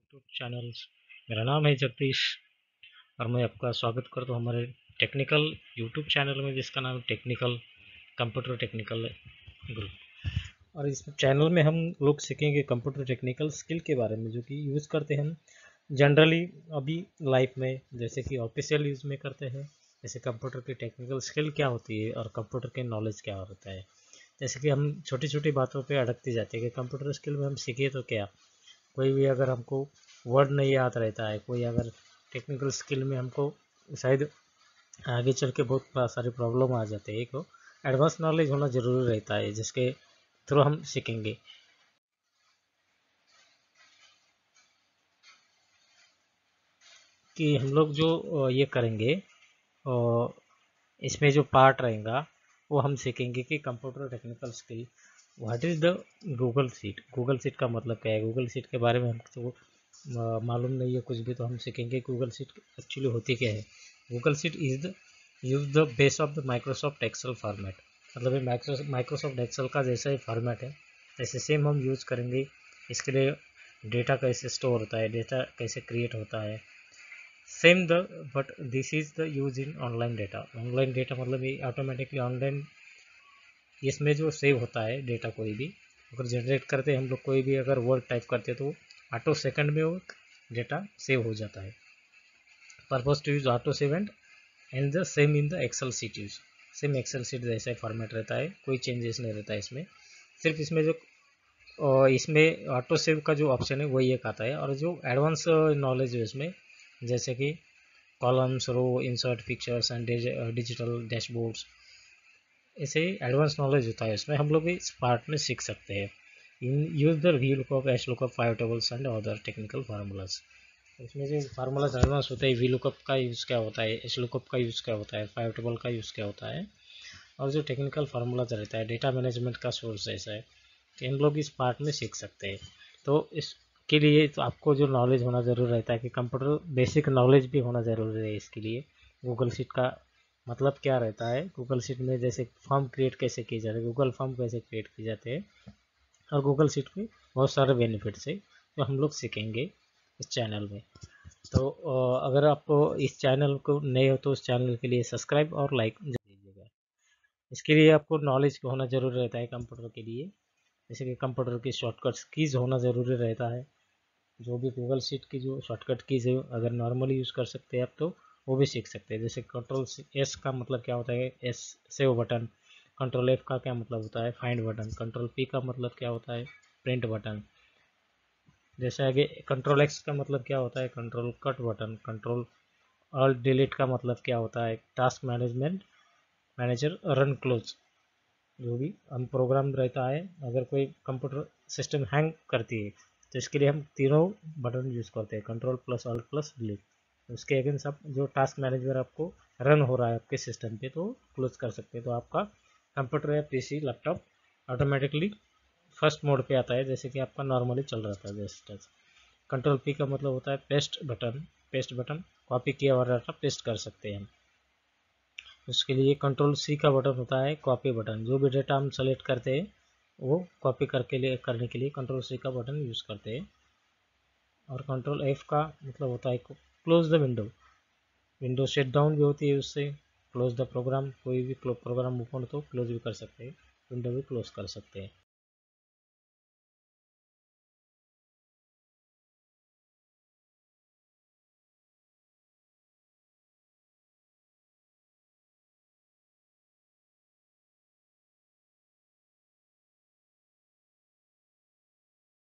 YouTube channels. मेरा नाम है जगदीश और मैं आपका स्वागत करता हूँ हमारे टेक्निकल यूट्यूब चैनल में, जिसका नाम टेक्निकल कंप्यूटर टेक्निकल ग्रुप। और इस चैनल में हम लोग सीखेंगे कंप्यूटर टेक्निकल स्किल के बारे में, जो कि यूज़ करते हैं हम जनरली अभी लाइफ में, जैसे कि ऑफिशियल यूज़ में करते हैं। जैसे कंप्यूटर की टेक्निकल स्किल क्या होती है और कंप्यूटर के नॉलेज क्या होता है। जैसे कि हम छोटी छोटी बातों पे अड़कती जाती है कि कंप्यूटर स्किल में हम सीखे तो क्या, कोई भी अगर हमको वर्ड नहीं याद रहता है, कोई अगर टेक्निकल स्किल में हमको शायद आगे चल के बहुत सारी प्रॉब्लम आ जाते हैं, तो एडवांस नॉलेज होना ज़रूरी रहता है, जिसके थ्रू हम सीखेंगे कि हम लोग जो ये करेंगे, इसमें जो पार्ट रहेगा वो हम सीखेंगे कि computer technical skill what is the Google seat. Google seat का मतलब क्या है, गूगल सीट के बारे में हमको मालूम नहीं है कुछ भी, तो हम सीखेंगे गूगल सीट एक्चुअली होती क्या है। Google sheet is the use the base of the Microsoft Excel format. मतलब ये माइक्रोसॉफ्ट एक्सेल का जैसा ही फॉर्मेट है, जैसे सेम हम यूज़ करेंगे। इसके लिए डेटा कैसे स्टोर होता है, डेटा कैसे क्रिएट होता है, same the but this is the use in online data. Online data मतलब ये ऑटोमेटिकली ऑनलाइन इसमें जो सेव होता है डेटा, कोई भी अगर जनरेट करते हैं हम लोग, कोई भी अगर वर्ड टाइप करते हैं तो ऑटो सेकंड में वो डेटा सेव हो जाता है। Purpose to use auto save and the same in the Excel sheet use. Same Excel sheet जैसा फॉर्मेट रहता है, कोई चेंजेस नहीं रहता है इसमें। सिर्फ इसमें जो इसमें ऑटो सेव का जो ऑप्शन है वही एक आता है, और जो एडवांस नॉलेज है इसमें, जैसे कि columns, row, insert, pictures and digital dashboards, ऐसे एडवांस नॉलेज होता है इसमें, हम लोग इस पार्ट में सीख सकते हैं। In use the V lookup, H lookup, five tables and other technical formulas. इसमें जो फार्मूलाज एडवांस होता है, वी लुकअप का यूज़ क्या होता है, एच लुकअप का यूज़ क्या होता है, फाइव टेबल का यूज़ क्या होता है, और जो टेक्निकल फार्मूलाज रहता है, डेटा मैनेजमेंट का सोर्स ऐसा है कि हम लोग इस पार्ट में सीख सकते हैं। तो इसके लिए तो आपको जो नॉलेज होना ज़रूरी रहता है कि कंप्यूटर बेसिक नॉलेज भी होना ज़रूरी है इसके लिए। गूगल शीट का मतलब क्या रहता है, गूगल शीट में जैसे फॉर्म क्रिएट कैसे किए जाते हैं, गूगल फॉर्म कैसे क्रिएट किए जाते हैं, और गूगल शीट में बहुत सारे बेनिफिट्स है जो हम लोग सीखेंगे इस चैनल में। तो अगर आपको इस चैनल को नए हो तो उस चैनल के लिए सब्सक्राइब और लाइक दीजिएगा। इसके लिए आपको नॉलेज होना ज़रूरी रहता है कंप्यूटर के लिए। जैसे कि कंप्यूटर की शॉर्टकट्स कीज़ होना ज़रूरी रहता है। जो भी गूगल शीट की जो शॉर्टकट कीज़ है, अगर नॉर्मली यूज़ कर सकते हैं आप तो वो भी सीख सकते हैं। जैसे कंट्रोल एस का मतलब क्या होता है, S save button. Control F का क्या मतलब होता है, फाइंड बटन। कंट्रोल पी का मतलब क्या होता है, प्रिंट बटन। जैसे आगे कंट्रोल एक्स का मतलब क्या होता है, control cut button. Control alt delete का मतलब क्या होता है, task management manager run close. जो भी हम प्रोग्राम रहता है, अगर कोई कंप्यूटर सिस्टम हैंग करती है तो इसके लिए हम तीनों बटन यूज़ करते हैं, control plus alt plus delete. उसके अगेंस्ट आप जो टास्क मैनेजर आपको रन हो रहा है आपके सिस्टम पे, तो क्लोज कर सकते हैं। तो आपका कंप्यूटर या PC laptop automatically first mode पे आता है, जैसे कि आपका नॉर्मली चल रहा था जैसे। कंट्रोल पी का मतलब होता है paste button. Paste button, copy किया हुआ डाटा पेस्ट कर सकते हैं हम। उसके लिए कंट्रोल सी का बटन होता है कॉपी बटन। जो भी डेटा हम सेलेक्ट करते हैं वो कॉपी करने के लिए कंट्रोल सी का बटन यूज़ करते हैं। और कंट्रोल एफ का मतलब होता है close the window. Window shut down भी होती है उससे। क्लोज द प्रोग्राम, कोई भी प्रोग्राम ओपन हो तो क्लोज भी कर सकते हैं, विंडो भी क्लोज कर सकते हैं।